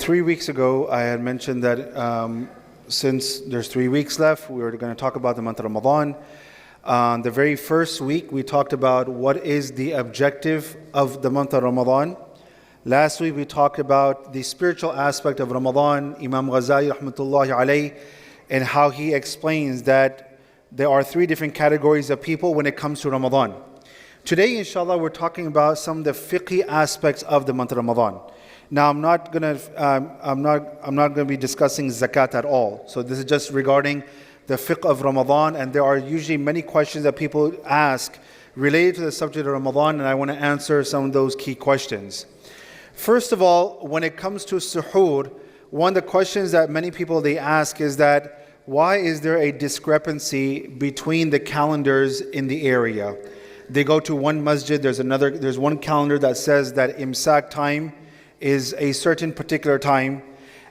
3 weeks ago, I had mentioned that since there's 3 weeks left, we were going to talk about the month of Ramadan. The very first week, we talked about what is the objective of the month of Ramadan. Last week, we talked about the spiritual aspect of Ramadan, Imam Ghazali rahmatullahi alayhi, and how he explains that there are 3 different categories of people when it comes to Ramadan. Today, inshallah, we're talking about some of the fiqh aspects of the month of Ramadan. Now, I'm not going to be discussing zakat at all. So this is just regarding the fiqh of Ramadan, and there are usually many questions that people ask related to the subject of Ramadan, and I want to answer some of those key questions. First of all, when it comes to suhoor, one of the questions that many people they ask is that why is there a discrepancy between the calendars in the area? They go to one masjid, there's one calendar that says that imsak time is a certain particular time,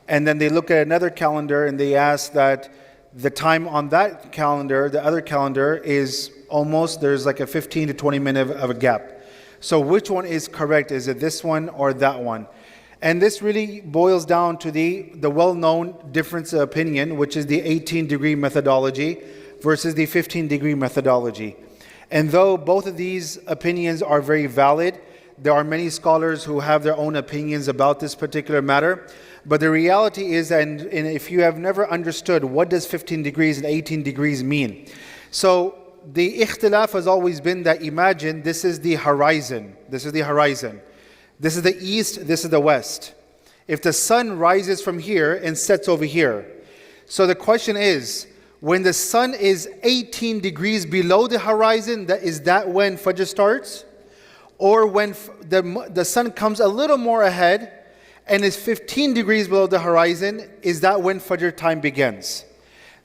and then they look at another calendar and they ask that the time on that calendar, the other calendar, is almost, there's like a 15 to 20 minute of a gap. So which one is correct? Is it this one or that one? And this really boils down to the well-known difference of opinion, which is the 18-degree methodology versus the 15-degree methodology. And though both of these opinions are very valid, there are many scholars who have their own opinions about this particular matter. But the reality is, and if you have never understood what does 15 degrees and 18 degrees mean. So the ikhtilaf has always been that imagine this is the horizon. This is the horizon. This is the east, this is the west. If the sun rises from here and sets over here. So the question is, when the sun is 18 degrees below the horizon, is that when Fajr starts? Or when the sun comes a little more ahead and is 15 degrees below the horizon, is that when Fajr time begins?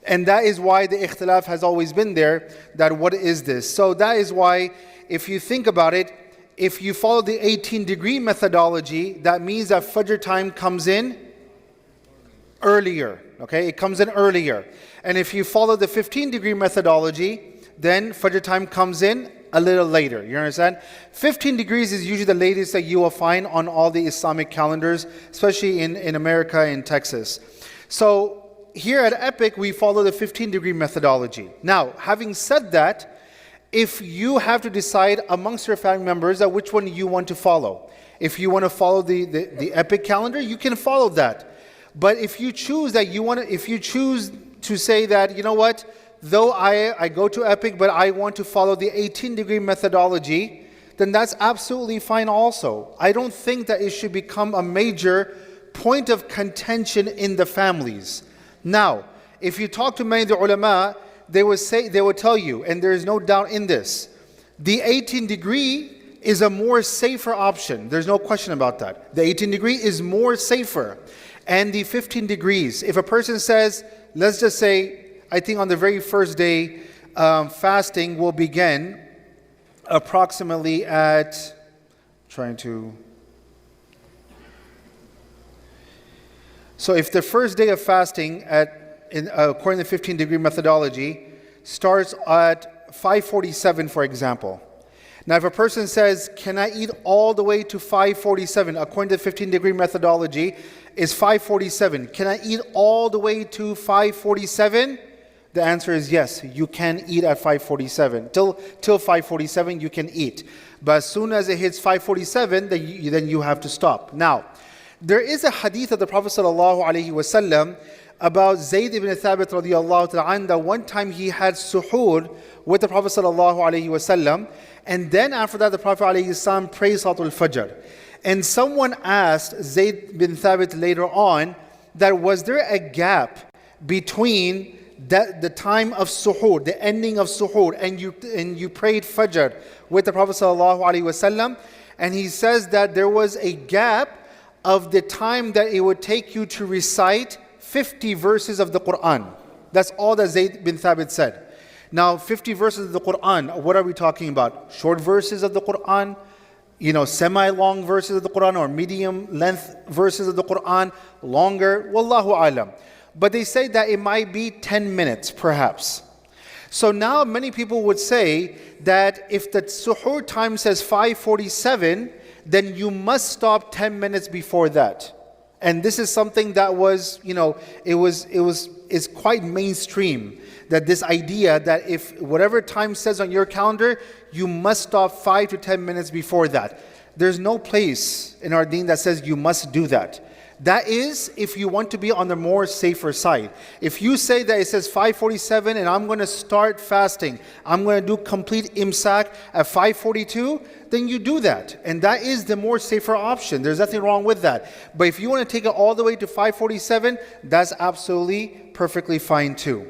And that is why the ikhtilaf has always been there, that what is this? So that is why, if you think about it, if you follow the 18-degree methodology, that means that Fajr time comes in earlier. Okay, it comes in earlier. And if you follow the 15-degree methodology, then Fajr time comes in a little later. You understand? 15 degrees is usually the latest that you will find on all the Islamic calendars, especially in America and Texas. So here at Epic, we follow the 15-degree methodology. Now, having said that, if you have to decide amongst your family members that which one you want to follow, if you want to follow the Epic calendar, you can follow that. But if you choose to say that, you know what, though I go to Epic, but I want to follow the 18-degree methodology, then that's absolutely fine also. I don't think that it should become a major point of contention in the families. Now, if you talk to many of the ulama, they would tell you, and there is no doubt in this, the 18-degree is a more safer option. There's no question about that. The 18-degree is more safer. And the 15 degrees, if a person says, let's just say, I think on the very first day, fasting will begin approximately at, so if the first day of fasting, according to the 15-degree methodology, starts at 5:47, for example. Now, if a person says, can I eat all the way to 5:47, according to the 15-degree methodology, is 5:47. Can I eat all the way to 5:47? The answer is yes, you can eat at 5:47. Till 5:47 you can eat. But as soon as it hits 5:47, then you have to stop. Now, there is a hadith of the Prophet ﷺ about Zayd ibn Thabit radiallahu ta'ala anhu, that one time he had suhoor with the Prophet ﷺ, and then after that the Prophet ﷺ prayed Salatul Fajr. And someone asked Zayd bin Thabit later on that was there a gap between the time of suhoor, the ending of suhoor, and you prayed Fajr with the Prophet ﷺ, and he says that there was a gap of the time that it would take you to recite 50 verses of the Quran. That's all that Zayd bin Thabit said. Now, 50 verses of the Quran, what are we talking about? Short verses of the Quran, semi-long verses of the Quran, or medium length verses of the Quran, longer, wallahu alam. But they say that it might be 10 minutes, perhaps. So now many people would say that if the suhoor time says 5:47, then you must stop 10 minutes before that. And this is something that was, it's quite mainstream, that this idea that if whatever time says on your calendar, you must stop 5 to 10 minutes before that. There's no place in our deen that says you must do that. That is if you want to be on the more safer side. If you say that it says 5:47 and I'm going to start fasting, I'm going to do complete imsak at 5:42, then you do that. And that is the more safer option. There's nothing wrong with that. But if you want to take it all the way to 5:47, that's absolutely perfectly fine too.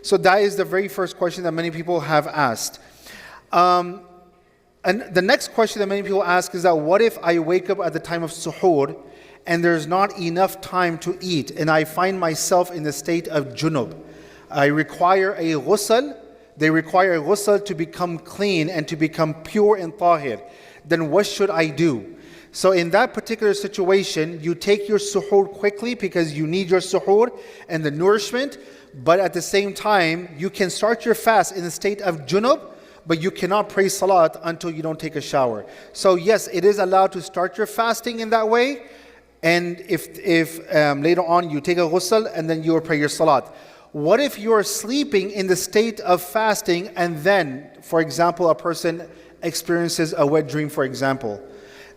So that is the very first question that many people have asked. And the next question that many people ask is that what if I wake up at the time of suhoor and there's not enough time to eat, and I find myself in the state of junub? I require a ghusl. They require a ghusl to become clean and to become pure and tahir. Then what should I do? So in that particular situation, you take your suhoor quickly because you need your suhoor and the nourishment, but at the same time, you can start your fast in the state of junub, but you cannot pray salat until you don't take a shower. So yes, it is allowed to start your fasting in that way. And if later on you take a ghusl and then you will pray your salat. What if you are sleeping in the state of fasting and then, for example, a person experiences a wet dream, for example?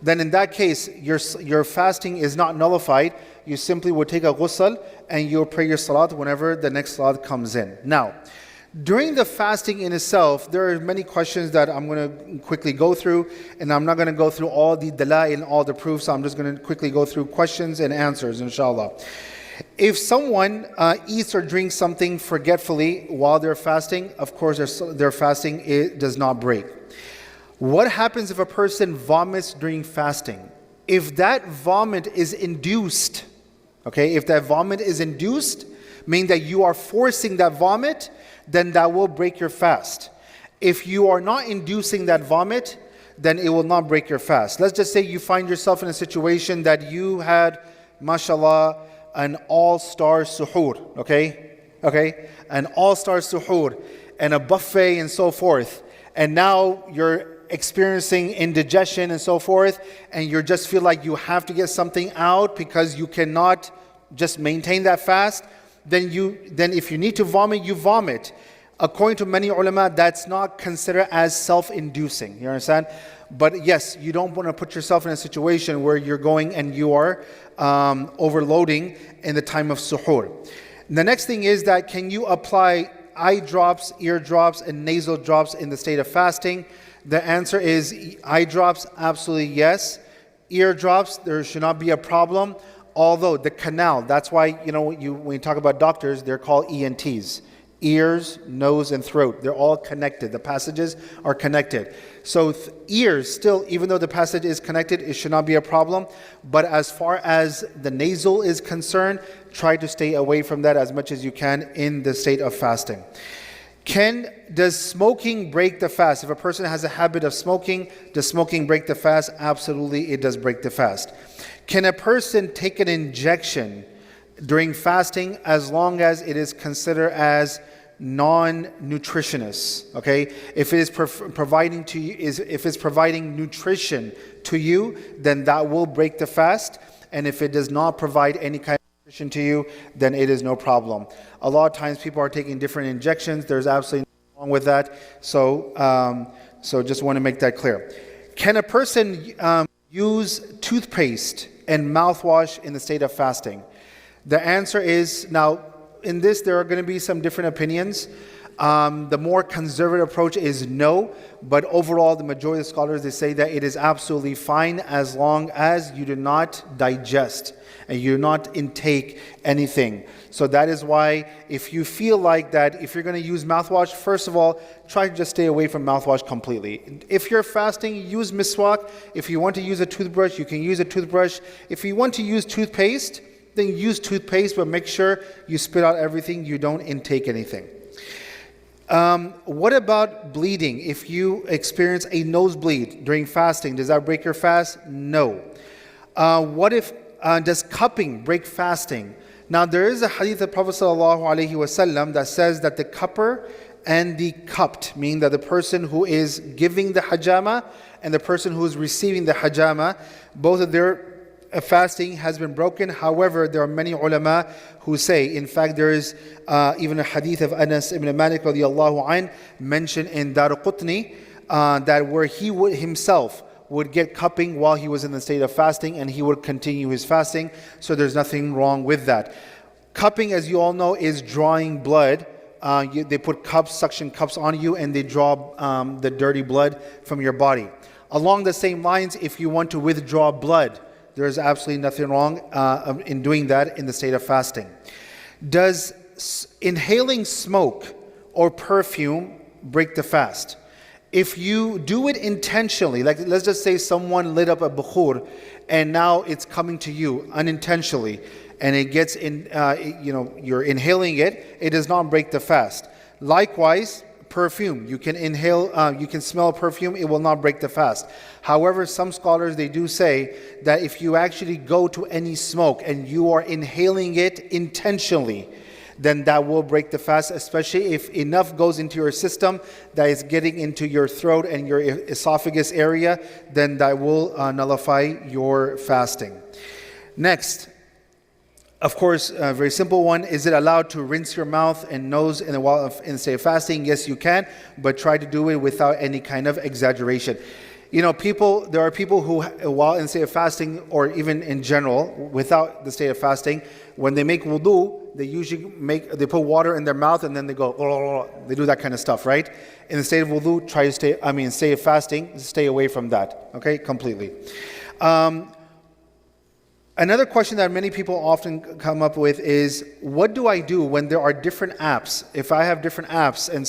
Then in that case, your fasting is not nullified. You simply will take a ghusl and you'll pray your salat whenever the next salat comes in. Now, during the fasting in itself, there are many questions that I'm going to quickly go through, and I'm not going to go through all the dala'il, all the proofs. So I'm just going to quickly go through questions and answers, inshallah. If someone eats or drinks something forgetfully while they're fasting, of course their fasting does not break. What happens if a person vomits during fasting? If that vomit is induced, if that vomit is induced, meaning that you are forcing that vomit, then that will break your fast. If you are not inducing that vomit, then it will not break your fast. Let's just say you find yourself in a situation that you had, mashallah, an all-star suhoor, an all-star suhoor, and a buffet and so forth, and now you're experiencing indigestion and so forth, and you just feel like you have to get something out because you cannot just maintain that fast, then if you need to vomit, you vomit. According to many ulama, that's not considered as self-inducing. You understand? But yes, you don't want to put yourself in a situation where you're going and you are overloading in the time of suhoor. The next thing is that can you apply eye drops, ear drops, and nasal drops in the state of fasting? The answer is eye drops, absolutely yes. Ear drops, there should not be a problem. Although the canal, that's why, when you talk about doctors, they're called ENTs. Ears, nose, and throat. They're all connected. The passages are connected. So ears, still, even though the passage is connected, it should not be a problem. But as far as the nasal is concerned, try to stay away from that as much as you can in the state of fasting. Does smoking break the fast? If a person has a habit of smoking, does smoking break the fast? Absolutely, it does break the fast. Can a person take an injection during fasting as long as it is considered as non-nutritionist? If it is providing to you, if it's providing nutrition to you, then that will break the fast. And if it does not provide any kind of nutrition to you, then it is no problem. A lot of times people are taking different injections. There's absolutely nothing wrong with that. So just want to make that clear. Can a person use toothpaste and mouthwash in the state of fasting? The answer is, now in this there are going to be some different opinions. The more conservative approach is no, but overall the majority of scholars, they say that it is absolutely fine as long as you do not digest and you do not intake anything. So that is why if you feel like that, if you're going to use mouthwash, first of all, try to just stay away from mouthwash completely. If you're fasting, use miswak. If you want to use a toothbrush, you can use a toothbrush. If you want to use toothpaste, then use toothpaste, but make sure you spit out everything, you don't intake anything. What about bleeding? If you experience a nosebleed during fasting, does that break your fast? No. What if, does cupping break fasting? Now there is a hadith of Prophet ﷺ that says that the cupper and the cupped, meaning that the person who is giving the hajama and the person who is receiving the hajama, both of their fasting has been broken. However, there are many ulama who say, in fact, there is even a hadith of Anas ibn Malik radiallahu anh mentioned in Daraqutni that where he would himself would get cupping while he was in the state of fasting, and he would continue his fasting. So there's nothing wrong with that. Cupping, as you all know, is drawing blood. They put cups, suction cups on you, and they draw the dirty blood from your body. Along the same lines, if you want to withdraw blood, there is absolutely nothing wrong in doing that in the state of fasting. Does inhaling smoke or perfume break the fast? If you do it intentionally, like let's just say someone lit up a bukhur and now it's coming to you unintentionally, and it gets in, you're inhaling it, it does not break the fast. Likewise, perfume, you can inhale, you can smell perfume, it will not break the fast. However, some scholars, they do say that if you actually go to any smoke and you are inhaling it intentionally, then that will break the fast, especially if enough goes into your system that is getting into your throat and your esophagus area, then that will nullify your fasting. Next, of course, a very simple one. Is it allowed to rinse your mouth and nose in the state of fasting? Yes, you can, but try to do it without any kind of exaggeration. There are people who, while in the state of fasting, or even in general, without the state of fasting, when they make wudu, they put water in their mouth and then they go, they do that kind of stuff, right? In the state of wudu, state of fasting, stay away from that, okay, completely. Another question that many people often come up with is, what do I do when there are different apps? If I have different apps and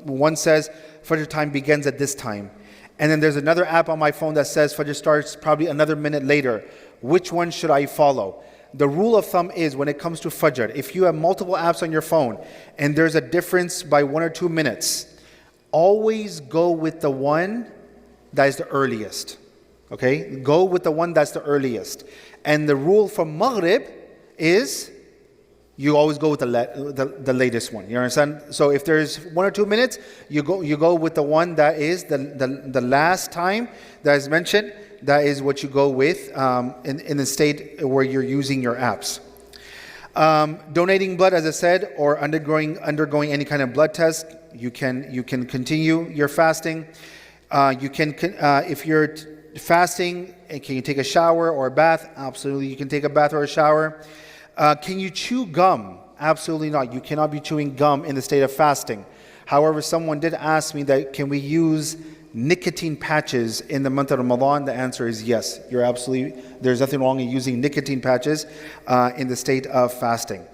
one says Fajr time begins at this time, and then there's another app on my phone that says Fajr starts probably another minute later, which one should I follow? The rule of thumb is, when it comes to Fajr, if you have multiple apps on your phone and there's a difference by 1 or 2 minutes, always go with the one that is the earliest. Okay? Go with the one that's the earliest. And the rule for Maghrib is you always go with the latest one. You understand? So if there's 1 or 2 minutes, you go with the one that is the last time that is mentioned. That is what you go with in the state where you're using your apps. Donating blood, as I said, or undergoing any kind of blood test, you can continue your fasting. If you're fasting, can you take a shower or a bath? Absolutely, you can take a bath or a shower. Can you chew gum? Absolutely not. You cannot be chewing gum in the state of fasting. However, someone did ask me that can we use nicotine patches in the month of Ramadan? The answer is yes. There's nothing wrong in using nicotine patches in the state of fasting.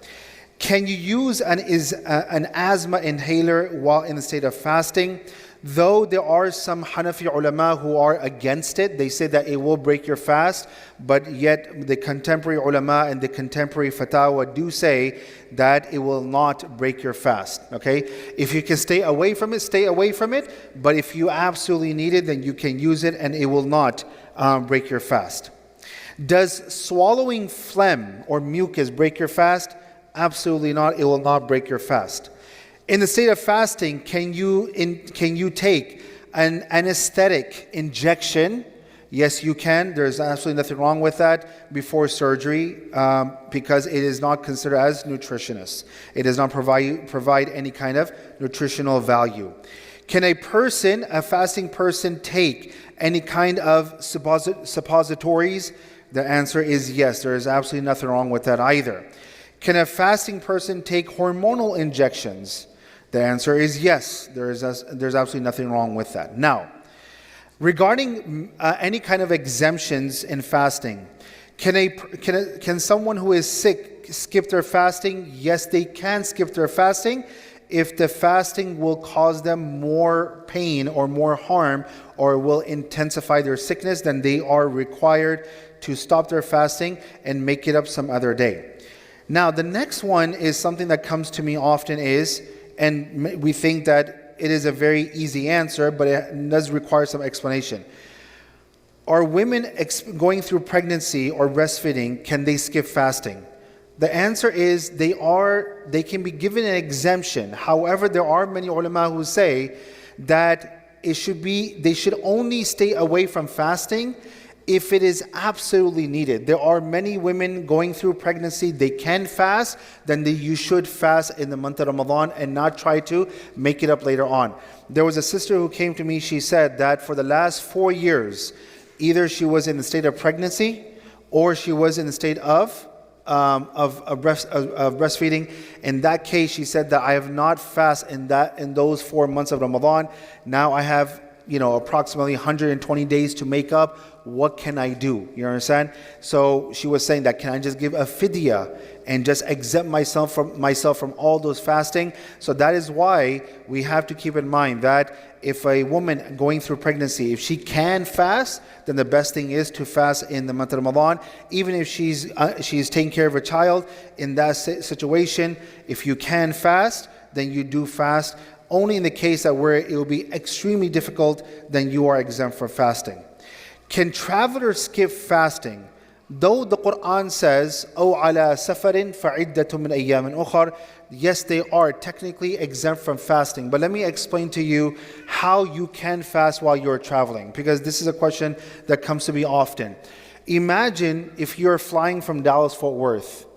Can you use an asthma inhaler while in the state of fasting? Though there are some Hanafi ulama who are against it, they say that it will break your fast, but yet the contemporary ulama and the contemporary fatwa do say that it will not break your fast. Okay? If you can stay away from it, stay away from it, but if you absolutely need it, then you can use it and it will not break your fast. Does swallowing phlegm or mucus break your fast? Absolutely not. It will not break your fast. In the state of fasting, can you take an anesthetic injection? Yes, you can. There's absolutely nothing wrong with that before surgery because it is not considered as nutritionist. It does not provide any kind of nutritional value. Can a fasting person, take any kind of suppositories? The answer is yes. There is absolutely nothing wrong with that either. Can a fasting person take hormonal injections? The answer is yes. There's absolutely nothing wrong with that. Now, regarding any kind of exemptions in fasting, can someone who is sick skip their fasting? Yes, they can skip their fasting if the fasting will cause them more pain or more harm or will intensify their sickness. Then they are required to stop their fasting and make it up some other day. Now, the next one is something that comes to me often and we think that it is a very easy answer, but it does require some explanation. Are women going through pregnancy or breastfeeding, can they skip fasting? The answer is they can be given an exemption. However, there are many ulama who say that they should only stay away from fasting if it is absolutely needed. There are many women going through pregnancy, they can fast, then you should fast in the month of Ramadan and not try to make it up later on. There was a sister who came to me, she said that for the last 4 years, either she was in the state of pregnancy or she was in the state of breastfeeding. In that case, she said that I have not fasted in those 4 months of Ramadan. Now I have approximately 120 days to make up. What can I do? You understand? So she was saying that, can I just give a fidya and just exempt myself from all those fasting? So that is why we have to keep in mind that if a woman going through pregnancy, if she can fast, then the best thing is to fast in the month of Ramadan. Even if she's taking care of a child, in that situation, if you can fast, then you do fast. Only in the case that where it will be extremely difficult, then you are exempt from fasting. Can travelers skip fasting? Though the Quran says, "O ala safarin fa'iddatun min ayyamin ukhar," yes, they are technically exempt from fasting. But let me explain to you how you can fast while you're traveling, because this is a question that comes to me often. Imagine if you're flying from Dallas-Fort Worth.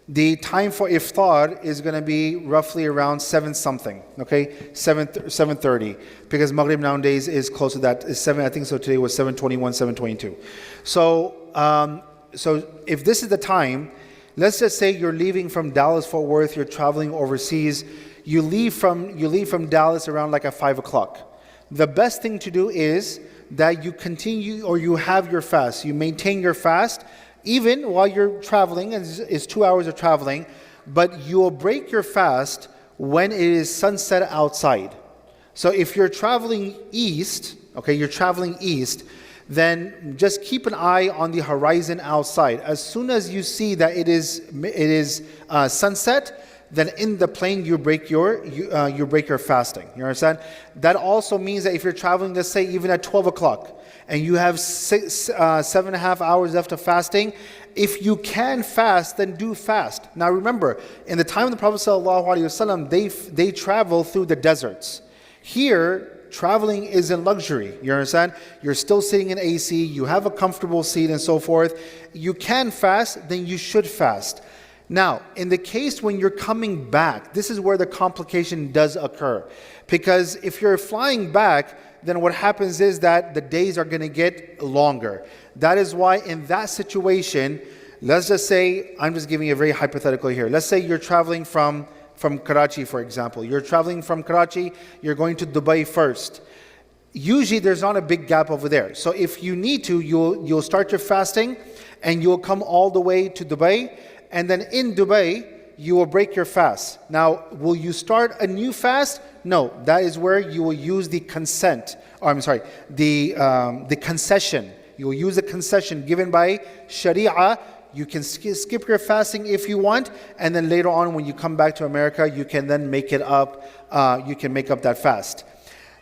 The time for iftar is going to be roughly around 7 something, okay, 7:30, because Maghrib nowadays is close to that. Is 7, I think so. Today was 7:21, 7:22. So if this is the time, let's just say you're leaving from Dallas-Fort Worth, you're traveling overseas. You leave from Dallas around like at 5 o'clock. The best thing to do is that you continue, or you have your fast. You maintain your fast even while you're traveling, and it's 2 hours of traveling, but you will break your fast when it is sunset outside. So if you're traveling east, then just keep an eye on the horizon outside. As soon as you see that it is sunset, then in the plane you break your fasting. You understand? That also means that if you're traveling, let's say even at 12 o'clock, and you have 7.5 hours left of fasting, if you can fast, then do fast. Now remember, in the time of the Prophet ﷺ, they travel through the deserts. Here, traveling is in luxury. You understand? You're still sitting in AC, you have a comfortable seat and so forth. You can fast, then you should fast. Now, in the case when you're coming back, this is where the complication does occur. Because if you're flying back, then what happens is that the days are going to get longer. That is why in that situation, let's just say, I'm just giving a very hypothetical here. Let's say you're traveling from Karachi, for example. You're traveling from Karachi, you're going to Dubai first. Usually there's not a big gap over there. So if you need to, you'll start your fasting and you'll come all the way to Dubai. And then in Dubai, you will break your fast. Now, will you start a new fast? No, that is where you will use the concession. You will use the concession given by Sharia. You can skip your fasting if you want, and then later on when you come back to America, you can then make it up. You can make up that fast.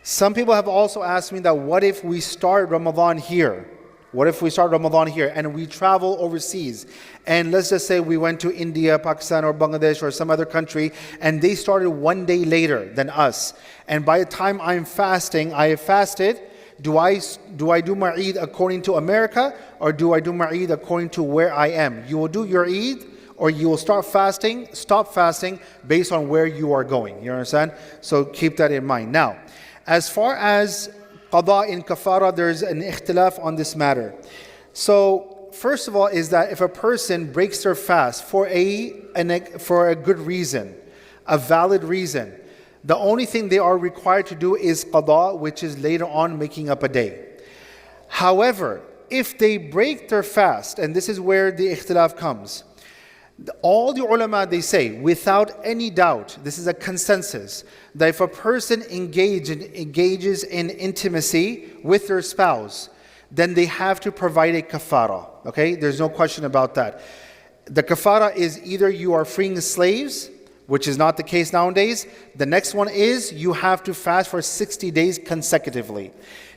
Some people have also asked me that what if we start Ramadan here? What if we start Ramadan here and we travel overseas? And let's just say we went to India, Pakistan, or Bangladesh, or some other country, and they started 1 day later than us. And by the time I'm fasting, I have fasted. Do I do my Eid according to America, or do I do my Eid according to where I am? You will do your Eid, or you will stop fasting based on where you are going. You understand? So keep that in mind. Now, as far as qada in kafara, there's an ikhtilaf on this matter. So first of all is that if a person breaks their fast for a good reason, a valid reason, the only thing they are required to do is qada, which is later on making up a day. However, if they break their fast, and this is where the ikhtilaf comes, all the ulama, they say, without any doubt, this is a consensus, that if a person engages in intimacy with their spouse, then they have to provide a kafara. Okay, there's no question about that. The kafara is either you are freeing slaves, which is not the case nowadays. The next one is you have to fast for 60 days consecutively.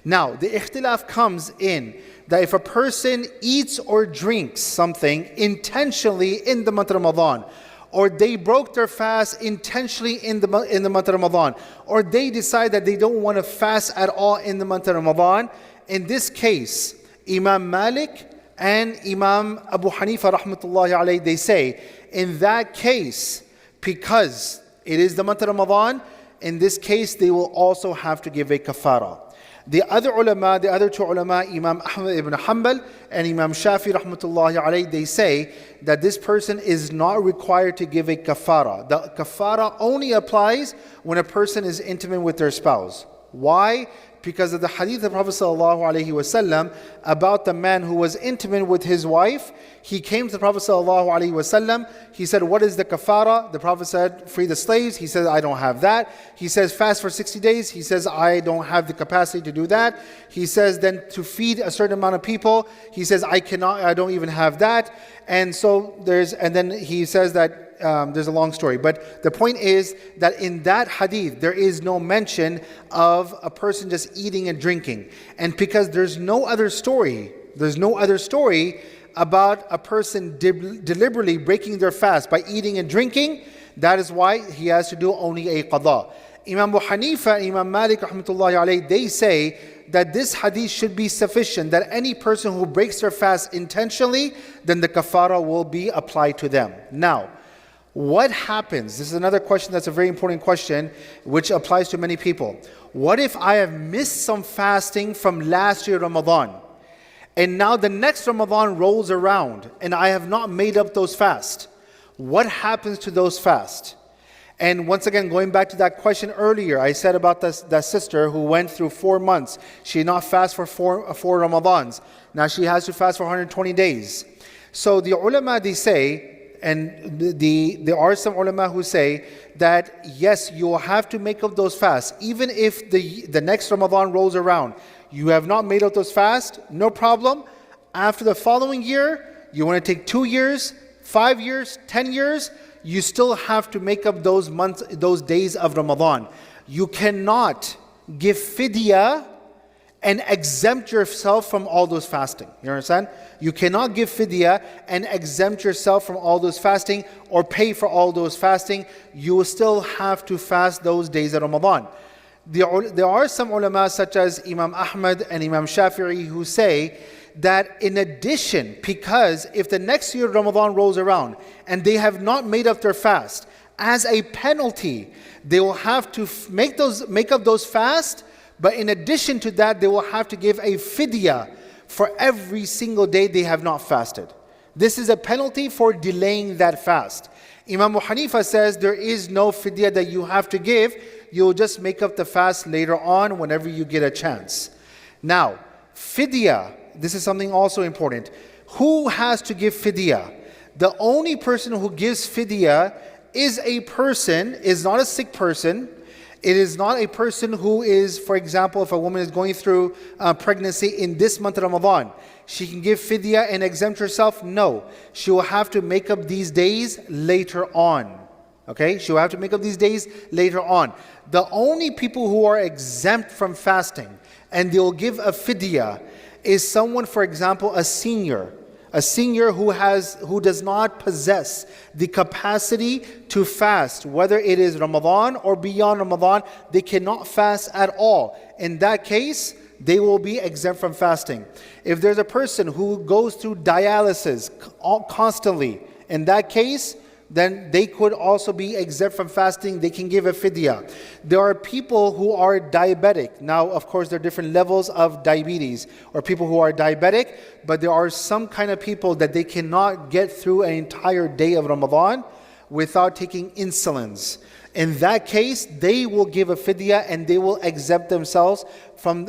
Now, the ikhtilaf comes in that if a person eats or drinks something intentionally in the month of Ramadan, or they broke their fast intentionally in the month of Ramadan, or they decide that they don't want to fast at all in the month of Ramadan, in this case, Imam Malik and Imam Abu Hanifa rahmatullahi alayhi, they say, in that case, because it is the month of Ramadan, in this case they will also have to give a kafara. The other two ulama, Imam Ahmad ibn Hanbal and Imam Shafi rahmatullahi alayhi, they say that this person is not required to give a kafara. The kafara only applies when a person is intimate with their spouse. Why? Because of the hadith of Prophet ﷺ about the man who was intimate with his wife. He came to the Prophet ﷺ. He said, what is the kafara? The Prophet said, free the slaves. He says, I don't have that. He says, fast for 60 days. He says, I don't have the capacity to do that. He says, then to feed a certain amount of people. He says, I don't even have that. And then he says that there's a long story, but the point is that in that hadith there is no mention of a person just eating and drinking, and because there's no other story about a person deliberately breaking their fast by eating and drinking, that is why he has to do only a qada. Imam Abu Hanifa and Imam Malik rahmatullahi alayhi, they say that this hadith should be sufficient, that any person who breaks their fast intentionally, then the kafara will be applied to them. Now, what happens? This is another question that's a very important question, which applies to many people. What if I have missed some fasting from last year Ramadan, and now the next Ramadan rolls around and I have not made up those fasts? What happens to those fasts? And once again, going back to that question earlier, I said about that sister who went through 4 months. She did not fast for four Ramadans. Now she has to fast for 120 days. So the ulama, they say, and there are some ulama who say that yes, you will have to make up those fasts. Even if the next Ramadan rolls around, you have not made up those fasts, no problem. After the following year, you want to take 2 years, 5 years, 10 years, you still have to make up those months, those days of Ramadan. You cannot give fidya and exempt yourself from all those fasting. You understand? You cannot give fidya and exempt yourself from all those fasting or pay for all those fasting. You will still have to fast those days of Ramadan. There are some ulama such as Imam Ahmad and Imam Shafi'i who say that in addition, because if the next year Ramadan rolls around and they have not made up their fast, as a penalty, they will have to make up those fasts. But in addition to that, they will have to give a fidya for every single day they have not fasted. This is a penalty for delaying that fast. Imam Abu Hanifa says there is no fidya that you have to give. You'll just make up the fast later on whenever you get a chance. Now, fidya, this is something also important. Who has to give fidya? The only person who gives fidya is not a sick person. It is not a person who is, for example, if a woman is going through pregnancy in this month of Ramadan, she can give fidya and exempt herself? No. She will have to make up these days later on. Okay? She will have to make up these days later on. The only people who are exempt from fasting and they'll give a fidya is someone, for example, a senior who does not possess the capacity to fast, whether it is Ramadan or beyond Ramadan, they cannot fast at all. In that case, they will be exempt from fasting. If there's a person who goes through dialysis constantly, in that case, then they could also be exempt from fasting. They can give a fidya. There are people who are diabetic. Now, of course, there are different levels of diabetes, or people who are diabetic, but there are some kind of people that they cannot get through an entire day of Ramadan without taking insulins. In that case, they will give a fidya and they will exempt themselves from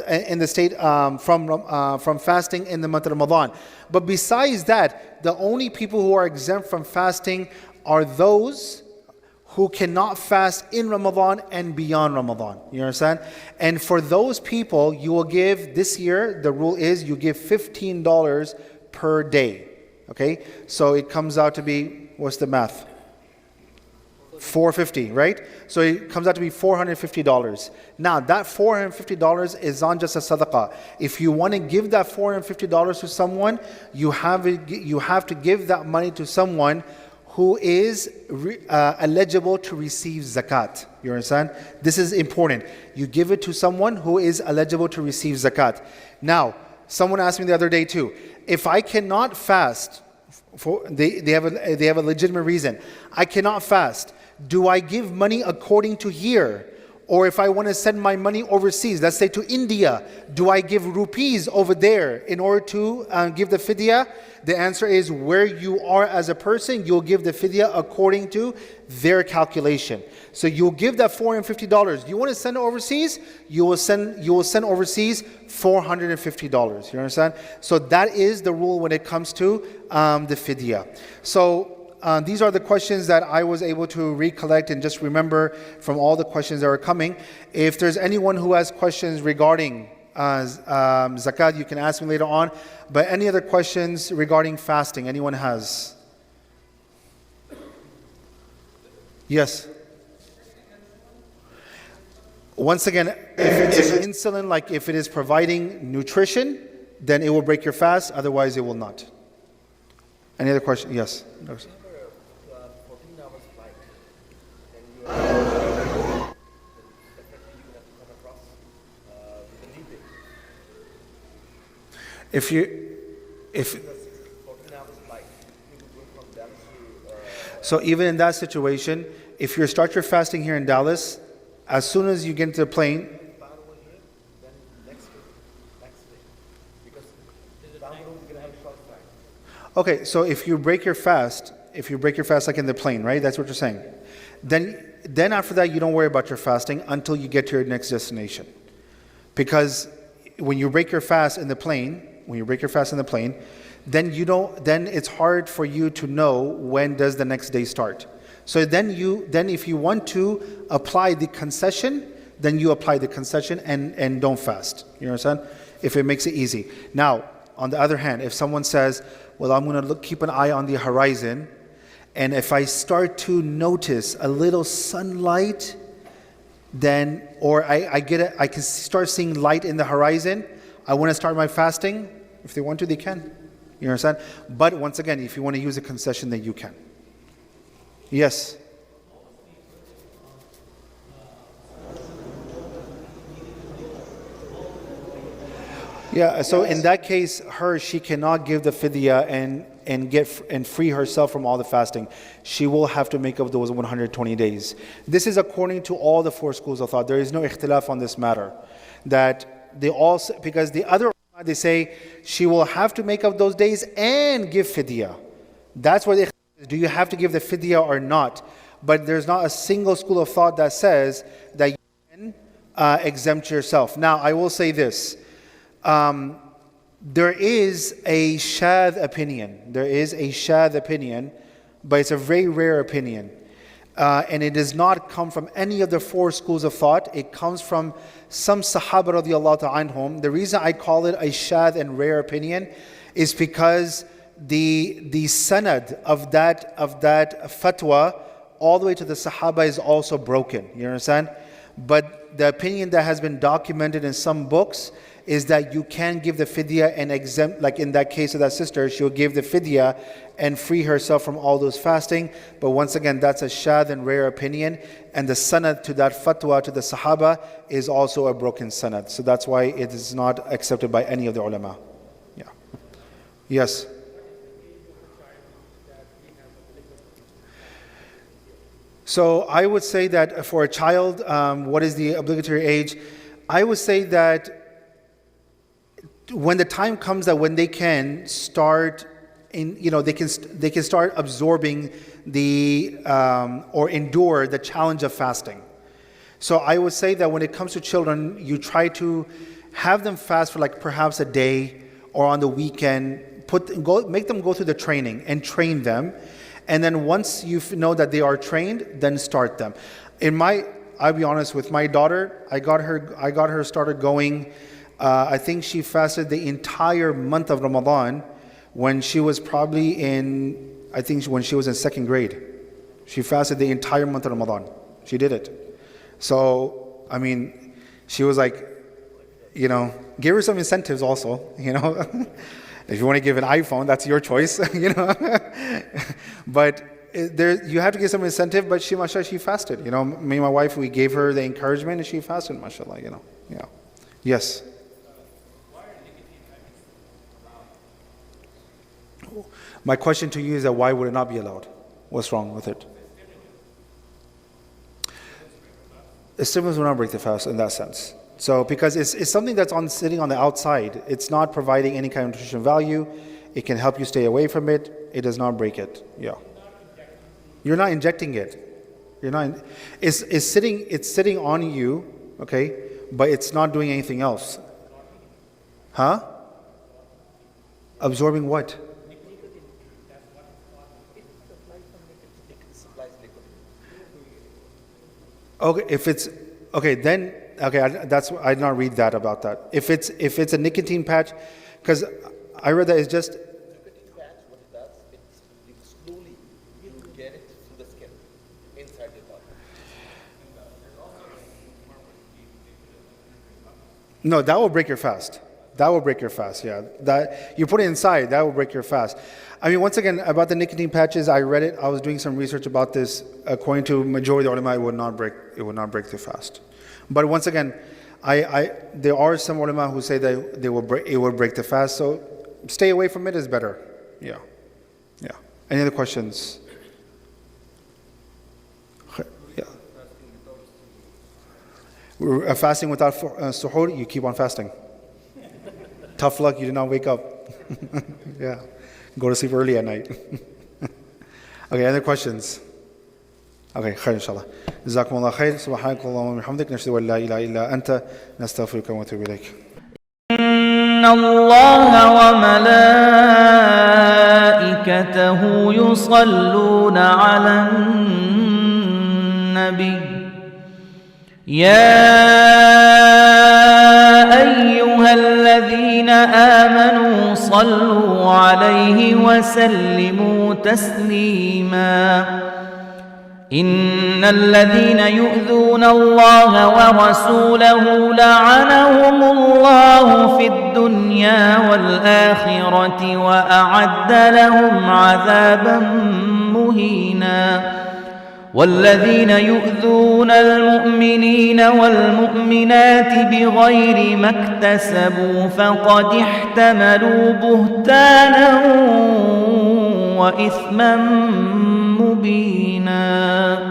fasting in the month of Ramadan. But besides that, the only people who are exempt from fasting are those who cannot fast in Ramadan and beyond Ramadan. You understand? And for those people, you will give, this year, the rule is you give $15 per day. Okay? So it comes out to be, what's the math? $450, right? So it comes out to be $450. Now, that $450 is not just a sadaqah. If you want to give that $450 to someone, you have to give that money to someone who is eligible to receive zakat. You understand? This is important. You give it to someone who is eligible to receive zakat. Now, someone asked me the other day too, if I cannot fast, they have a legitimate reason, I cannot fast, do I give money according to here? Or if I want to send my money overseas, let's say to India, do I give rupees over there in order to give the fidya? The answer is, where you are as a person, you'll give the fidya according to their calculation. So you'll give that $450. You want to send it overseas? You will send overseas $450. You understand? So that is the rule when it comes to the fidya. So these are the questions that I was able to recollect and just remember from all the questions that are coming. If there's anyone who has questions regarding zakat, you can ask me later on. But any other questions regarding fasting, anyone has? Yes. Once again, if it's insulin, like if it is providing nutrition, then it will break your fast. Otherwise, it will not. Any other question? Yes. 14 hours flight, and you are definitely you have to come across with a new thing. If 14 hours flight, you would go from Dallas to. So even in that situation, if you start your fasting here in Dallas, as soon as you get into the plane, Start over here, then next day, because down the road you're gonna have a short flight. okay, so if you break your fast like in the plane, right? That's what you're saying. Then after that, you don't worry about your fasting until you get to your next destination. Because when you break your fast in the plane, then it's hard for you to know when does the next day start. So then if you want to apply the concession, then you apply the concession and don't fast. You understand? If it makes it easy. Now, on the other hand, if someone says, well, I'm going to keep an eye on the horizon, and if I start to notice a little sunlight, then, or I can start seeing light in the horizon, I want to start my fasting. If they want to, they can. You understand? But once again, if you want to use a concession, then you can. Yes. Yeah, so in that case, she cannot give the fidya and free herself from all the fasting. She will have to make up those 120 days. This is according to all the four schools of thought. There is no ikhtilaf on this matter. That they all, because the other, they say she will have to make up those days and give fidya. That's what they, do you have to give the fidya or not? But there's not a single school of thought that says that you can exempt yourself. Now, I will say this. There is a shadh opinion. But it's a very rare opinion. And it does not come from any of the four schools of thought. It comes from some Sahaba radiallahu ta'ala anhum. The reason I call it a shadh and rare opinion is because the sanad of that fatwa all the way to the Sahaba is also broken. You understand? But the opinion that has been documented in some books is that you can give the fidya and exempt, like in that case of that sister, she'll give the fidya and free herself from all those fasting. But once again, that's a shadh and rare opinion. And the sanad to that fatwa to the Sahaba is also a broken sanad. So that's why it is not accepted by any of the ulama. Yeah. Yes. So I would say that for a child, what is the obligatory age? I would say that when the time comes that when they can start they can start absorbing the or endure the challenge of fasting. So I would say that when it comes to children, you try to have them fast for like perhaps a day or on the weekend. Make them go through the training and train them. And then once you know that they are trained, then start them. I'll be honest, with my daughter, I got her started going. I think she fasted the entire month of Ramadan when she was probably when she was in second grade. She fasted the entire month of Ramadan. She did it. So, I mean, she was like, give her some incentives also, If you want to give an iPhone, that's your choice, But you have to give some incentive, but she fasted. Me and my wife, we gave her the encouragement and she fasted, mashallah, Yeah. Yes. Why are nicotine habits My question to you is that why would it not be allowed? What's wrong with it? Stimulants will not break the fast in that sense. So because it's something that's sitting on the outside, it's not providing any kind of nutrition value. It can help you stay away from it. It does not break it. Yeah. You're not injecting it. You're not. It's sitting on you, okay, but it's not doing anything else. Huh? Absorbing what? Okay, if it's okay, then okay. I did not read that about that. If it's a nicotine patch, because I read that it's just. Nicotine patch, what it does, it slowly you get it through the skin inside the body. No, that will break your fast. That will break your fast. Yeah, that you put it inside, that will break your fast. I mean, once again, about the nicotine patches, I read it. I was doing some research about this. According to majority of the ulama, it would not break the fast. But once again, there are some ulama who say that it will break the fast. So stay away from it is better. Yeah. Any other questions? Yeah. Fasting without suhoor, you keep on fasting. Tough luck, you did not wake up. Yeah. Go to sleep early at night. Okay, other questions? Okay, khair inshallah. جزاكم الله خير. سبحانك اللهم وبحمدك نشهد أن لا إله إلا أنت نستغفرك ونتوب إليك. إن الله وملائكته يصلون على النبي يا أيها الذين آمنوا صلوا عليه وسلموا تسليما إن الذين يؤذون الله ورسوله لعنهم الله في الدنيا والآخرة وأعد لهم عذابا مهينا والذين يؤذون المؤمنين والمؤمنات بغير ما اكتسبوا فقد احتملوا بهتانا وإثما مبينا